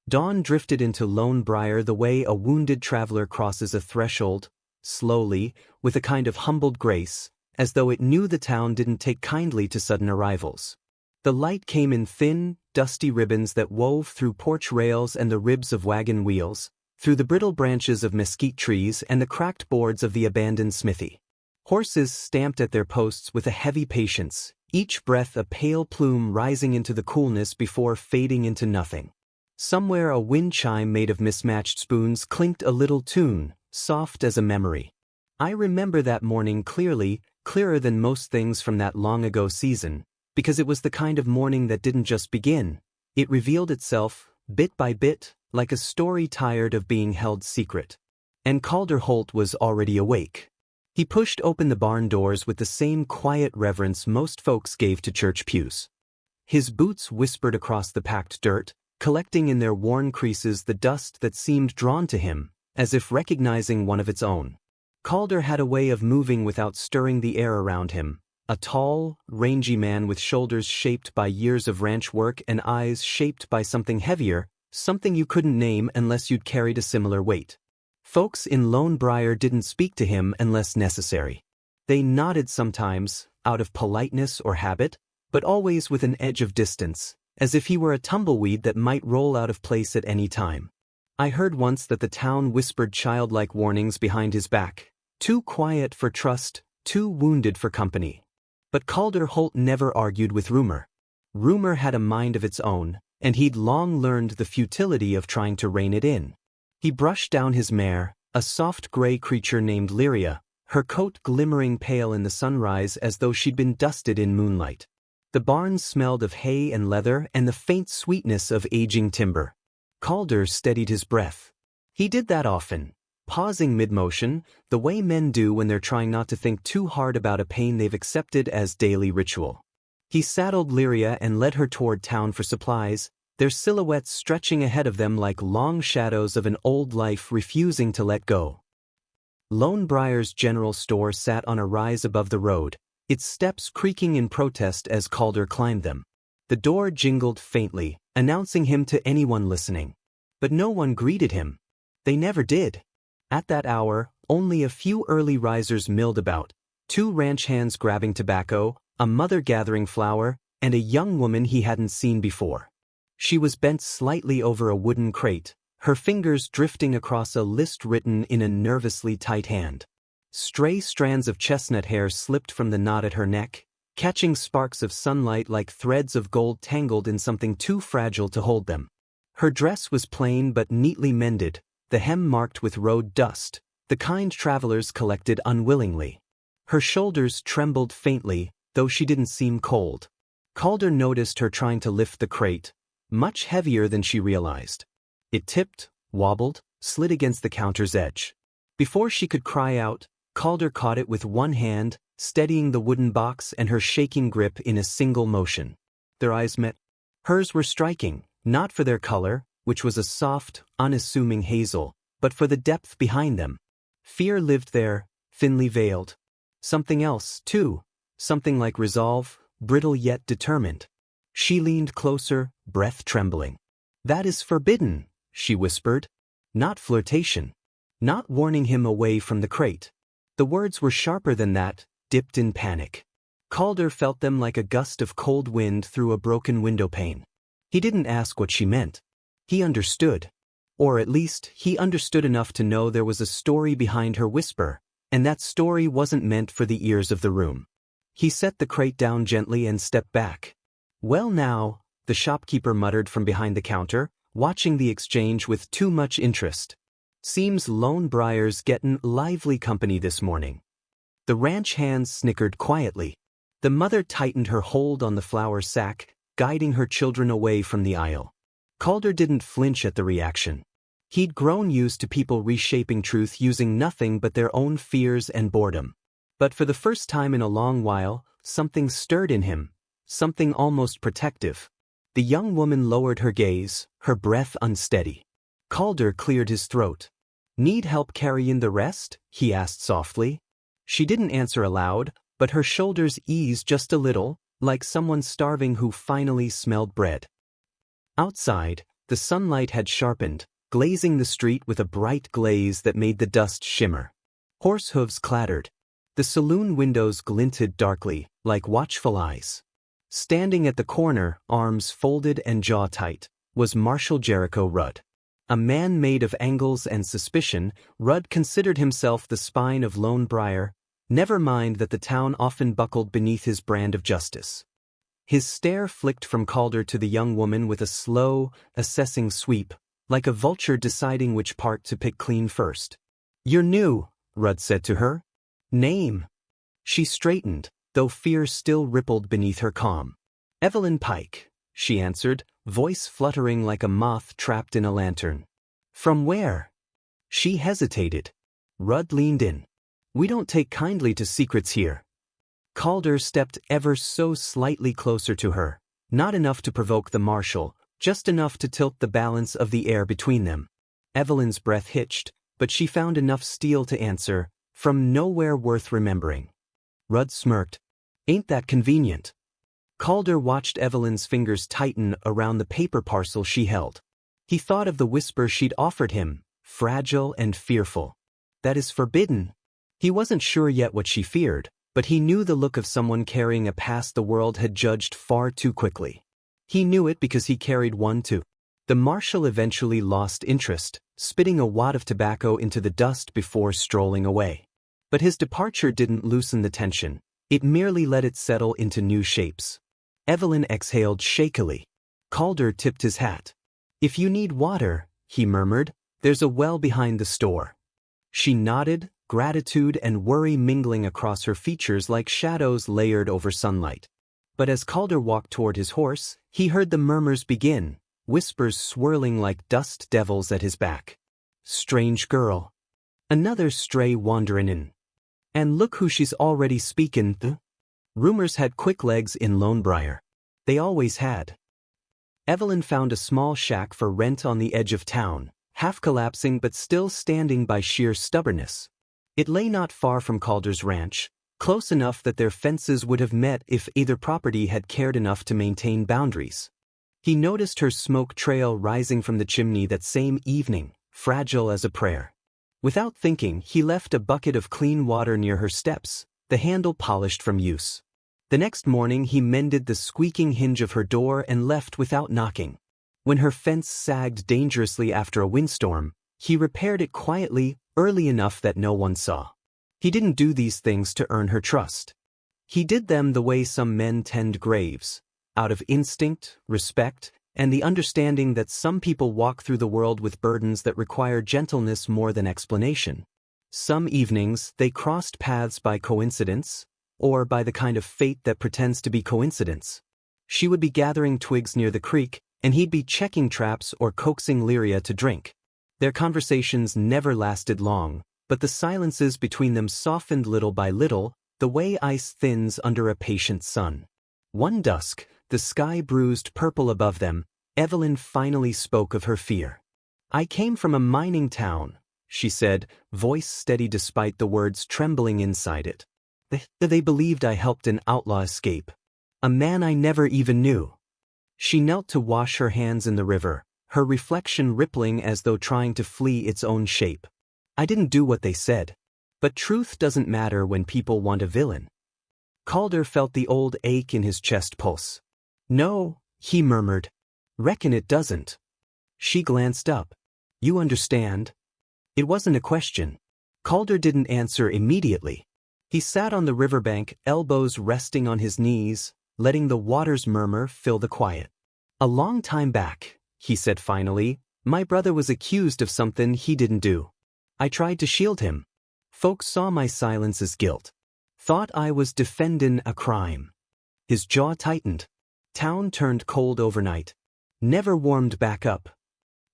Dawn drifted into Lone Briar the way a wounded traveler crosses a threshold, slowly, with a kind of humbled grace, as though it knew the town didn't take kindly to sudden arrivals. The light came in thin, dusty ribbons that wove through porch rails and the ribs of wagon wheels, through the brittle branches of mesquite trees and the cracked boards of the abandoned smithy. Horses stamped at their posts with a heavy patience, each breath a pale plume rising into the coolness before fading into nothing. Somewhere a wind chime made of mismatched spoons clinked a little tune, soft as a memory. I remember that morning clearly, clearer than most things from that long-ago season, because it was the kind of morning that didn't just begin, it revealed itself, bit by bit, like a story tired of being held secret. And Calder Holt was already awake. He pushed open the barn doors with the same quiet reverence most folks gave to church pews. His boots whispered across the packed dirt, collecting in their worn creases the dust that seemed drawn to him, as if recognizing one of its own. Calder had a way of moving without stirring the air around him, a tall, rangy man with shoulders shaped by years of ranch work and eyes shaped by something heavier, something you couldn't name unless you'd carried a similar weight. Folks in Lone Briar didn't speak to him unless necessary. They nodded sometimes, out of politeness or habit, but always with an edge of distance, as if he were a tumbleweed that might roll out of place at any time. I heard once that the town whispered childlike warnings behind his back, too quiet for trust, too wounded for company. But Calder Holt never argued with rumor. Rumor had a mind of its own, and he'd long learned the futility of trying to rein it in. He brushed down his mare, a soft gray creature named Lyria, her coat glimmering pale in the sunrise as though she'd been dusted in moonlight. The barn smelled of hay and leather and the faint sweetness of aging timber. Calder steadied his breath. He did that often, pausing mid-motion, the way men do when they're trying not to think too hard about a pain they've accepted as daily ritual. He saddled Lyria and led her toward town for supplies, their silhouettes stretching ahead of them like long shadows of an old life refusing to let go. Lone Briar's general store sat on a rise above the road, its steps creaking in protest as Calder climbed them. The door jingled faintly, announcing him to anyone listening. But no one greeted him. They never did. At that hour, only a few early risers milled about, 2 ranch hands grabbing tobacco, a mother gathering flour, and a young woman he hadn't seen before. She was bent slightly over a wooden crate, her fingers drifting across a list written in a nervously tight hand. Stray strands of chestnut hair slipped from the knot at her neck, catching sparks of sunlight like threads of gold tangled in something too fragile to hold them. Her dress was plain but neatly mended, the hem marked with road dust, the kind travelers collected unwillingly. Her shoulders trembled faintly, though she didn't seem cold. Calder noticed her trying to lift the crate, much heavier than she realized. It tipped, wobbled, slid against the counter's edge. Before she could cry out, Calder caught it with one hand, steadying the wooden box and her shaking grip in a single motion. Their eyes met. Hers were striking, not for their color, which was a soft, unassuming hazel, but for the depth behind them. Fear lived there, thinly veiled. Something else, too, something like resolve, brittle yet determined. She leaned closer, breath trembling. "That is forbidden," she whispered. Not flirtation. Not warning him away from the crate. The words were sharper than that, dipped in panic. Calder felt them like a gust of cold wind through a broken window pane. He didn't ask what she meant. He understood. Or at least, he understood enough to know there was a story behind her whisper, and that story wasn't meant for the ears of the room. He set the crate down gently and stepped back. "Well now," the shopkeeper muttered from behind the counter, watching the exchange with too much interest. "Seems Lone Briar's gettin' lively company this morning." The ranch hands snickered quietly. The mother tightened her hold on the flour sack, guiding her children away from the aisle. Calder didn't flinch at the reaction. He'd grown used to people reshaping truth using nothing but their own fears and boredom. But for the first time in a long while, something stirred in him, something almost protective. The young woman lowered her gaze, her breath unsteady. Calder cleared his throat. "Need help carrying the rest?" he asked softly. She didn't answer aloud, but her shoulders eased just a little, like someone starving who finally smelled bread. Outside, The sunlight had sharpened, glazing the street with a bright glaze that made the dust shimmer. Horse hooves clattered. The saloon windows glinted darkly, like watchful eyes. Standing at the corner, arms folded and jaw tight, was Marshal Jericho Rudd. A man made of angles and suspicion, Rudd considered himself the spine of Lone Briar, never mind that the town often buckled beneath his brand of justice. His stare flicked from Calder to the young woman with a slow, assessing sweep, like a vulture deciding which part to pick clean first. "You're new," Rudd said to her. "Name?" She straightened, though fear still rippled beneath her calm. "Evelyn Pike," she answered, voice fluttering like a moth trapped in a lantern. "From where?" She hesitated. Rudd leaned in. "We don't take kindly to secrets here." Calder stepped ever so slightly closer to her, not enough to provoke the marshal, just enough to tilt the balance of the air between them. Evelyn's breath hitched, but she found enough steel to answer, "From nowhere worth remembering." Rudd smirked. "Ain't that convenient?" Calder watched Evelyn's fingers tighten around the paper parcel she held. He thought of the whisper she'd offered him, fragile and fearful. "That is forbidden." He wasn't sure yet what she feared, but he knew the look of someone carrying a past the world had judged far too quickly. He knew it because he carried one too. The marshal eventually lost interest, spitting a wad of tobacco into the dust before strolling away. But his departure didn't loosen the tension, it merely let it settle into new shapes. Evelyn exhaled shakily. Calder tipped his hat. "If you need water," he murmured, "there's a well behind the store." She nodded, gratitude and worry mingling across her features like shadows layered over sunlight. But as Calder walked toward his horse, he heard the murmurs begin, whispers swirling like dust devils at his back. "Strange girl. Another stray wanderin' in. And look who she's already speakin' Rumors had quick legs in Lone Briar. They always had. Evelyn found a small shack for rent on the edge of town, half collapsing but still standing by sheer stubbornness. It lay not far from Calder's ranch, close enough that their fences would have met if either property had cared enough to maintain boundaries. He noticed her smoke trail rising from the chimney that same evening, fragile as a prayer. Without thinking, he left a bucket of clean water near her steps, the handle polished from use. The next morning he mended the squeaking hinge of her door and left without knocking. When her fence sagged dangerously after a windstorm, he repaired it quietly, early enough that no one saw. He didn't do these things to earn her trust. He did them the way some men tend graves, out of instinct, respect, and the understanding that some people walk through the world with burdens that require gentleness more than explanation. Some evenings they crossed paths by coincidence, or by the kind of fate that pretends to be coincidence. She would be gathering twigs near the creek, and he'd be checking traps or coaxing Lyria to drink. Their conversations never lasted long, but the silences between them softened little by little, the way ice thins under a patient sun. One dusk, the sky bruised purple above them, Evelyn finally spoke of her fear. "I came from a mining town," she said, voice steady despite the words trembling inside it. "They believed I helped an outlaw escape. A man I never even knew." She knelt to wash her hands in the river, her reflection rippling as though trying to flee its own shape. "I didn't do what they said. But truth doesn't matter when people want a villain." Calder felt the old ache in his chest pulse. "No," he murmured. "Reckon it doesn't." She glanced up. "You understand?" It wasn't a question. Calder didn't answer immediately. He sat on the riverbank, elbows resting on his knees, letting the water's murmur fill the quiet. "A long time back," he said finally, "my brother was accused of something he didn't do. I tried to shield him. Folks saw my silence as guilt. Thought I was defendin' a crime." His jaw tightened. Town turned cold overnight. Never warmed back up.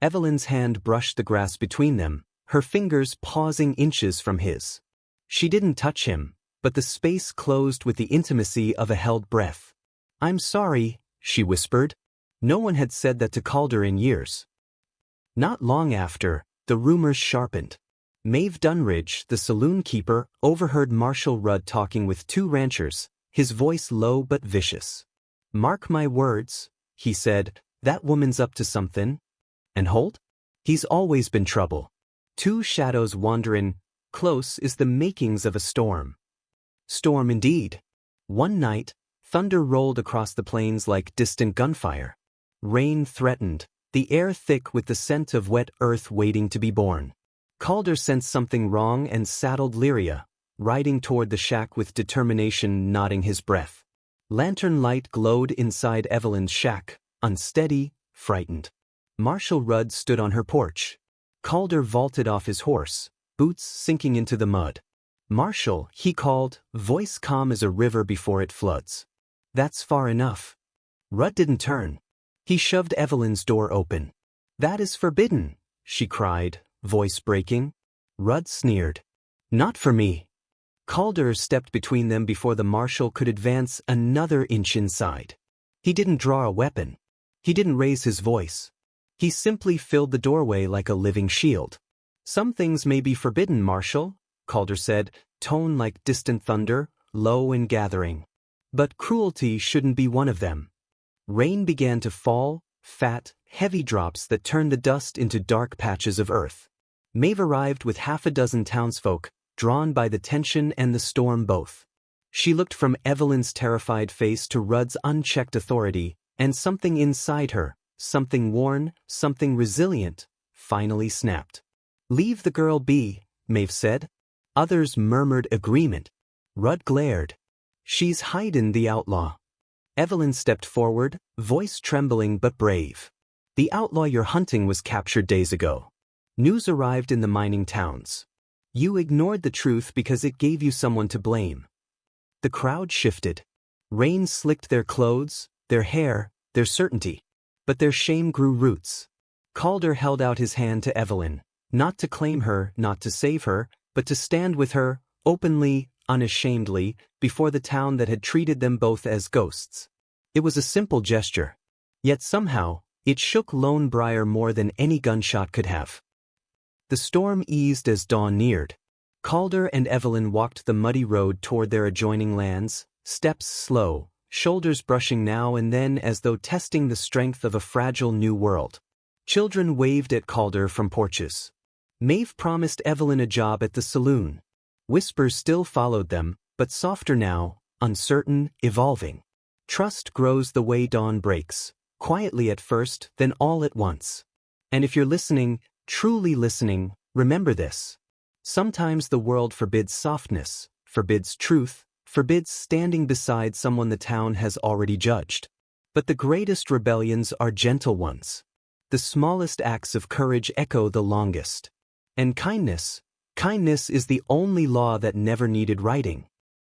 Evelyn's hand brushed the grass between them, her fingers pausing inches from his. She didn't touch him, but the space closed with the intimacy of a held breath. "I'm sorry," she whispered. No one had said that to Calder in years. Not long after, the rumors sharpened. Maeve Dunridge, the saloon keeper, overheard Marshal Rudd talking with two ranchers, his voice low but vicious. "Mark my words," he said, "that woman's up to something. And Holt? He's always been trouble. Two shadows wanderin', close is the makings of a storm. Storm indeed. One night, thunder rolled across the plains like distant gunfire. Rain threatened, the air thick with the scent of wet earth waiting to be born. Calder sensed something wrong and saddled Lyria, riding toward the shack with determination nodding his breath. Lantern light glowed inside Evelyn's shack, unsteady, frightened. Marshal Rudd stood on her porch. Calder vaulted off his horse, boots sinking into the mud. "Marshal," he called, voice calm as a river before it floods. "That's far enough." Rudd didn't turn. He shoved Evelyn's door open. "That is forbidden," she cried, voice breaking. Rudd sneered. "Not for me." Calder stepped between them before the marshal could advance another inch inside. He didn't draw a weapon. He didn't raise his voice. He simply filled the doorway like a living shield. "Some things may be forbidden, Marshal," Calder said, tone like distant thunder, low and gathering. "But cruelty shouldn't be one of them." Rain began to fall, fat, heavy drops that turned the dust into dark patches of earth. Maeve arrived with half a dozen townsfolk, drawn by the tension and the storm both. She looked from Evelyn's terrified face to Rudd's unchecked authority, and something inside her, something worn, something resilient, finally snapped. "Leave the girl be," Maeve said. Others murmured agreement. Rudd glared. "She's hidin' the outlaw." Evelyn stepped forward, voice trembling but brave. "The outlaw you're hunting was captured days ago. News arrived in the mining towns. You ignored the truth because it gave you someone to blame." The crowd shifted. Rain slicked their clothes, their hair, their certainty. But their shame grew roots. Calder held out his hand to Evelyn, not to claim her, not to save her, but to stand with her, openly, unashamedly, before the town that had treated them both as ghosts. It was a simple gesture. Yet somehow, it shook Lone Briar more than any gunshot could have. The storm eased as dawn neared. Calder and Evelyn walked the muddy road toward their adjoining lands, steps slow, shoulders brushing now and then as though testing the strength of a fragile new world. Children waved at Calder from porches. Maeve promised Evelyn a job at the saloon. Whispers still followed them, but softer now, uncertain, evolving. Trust grows the way dawn breaks, quietly at first, then all at once. And if you're listening, truly listening, remember this. Sometimes the world forbids softness, forbids truth, forbids standing beside someone the town has already judged. But the greatest rebellions are gentle ones. The smallest acts of courage echo the longest. And kindness is the only law that never needed writing.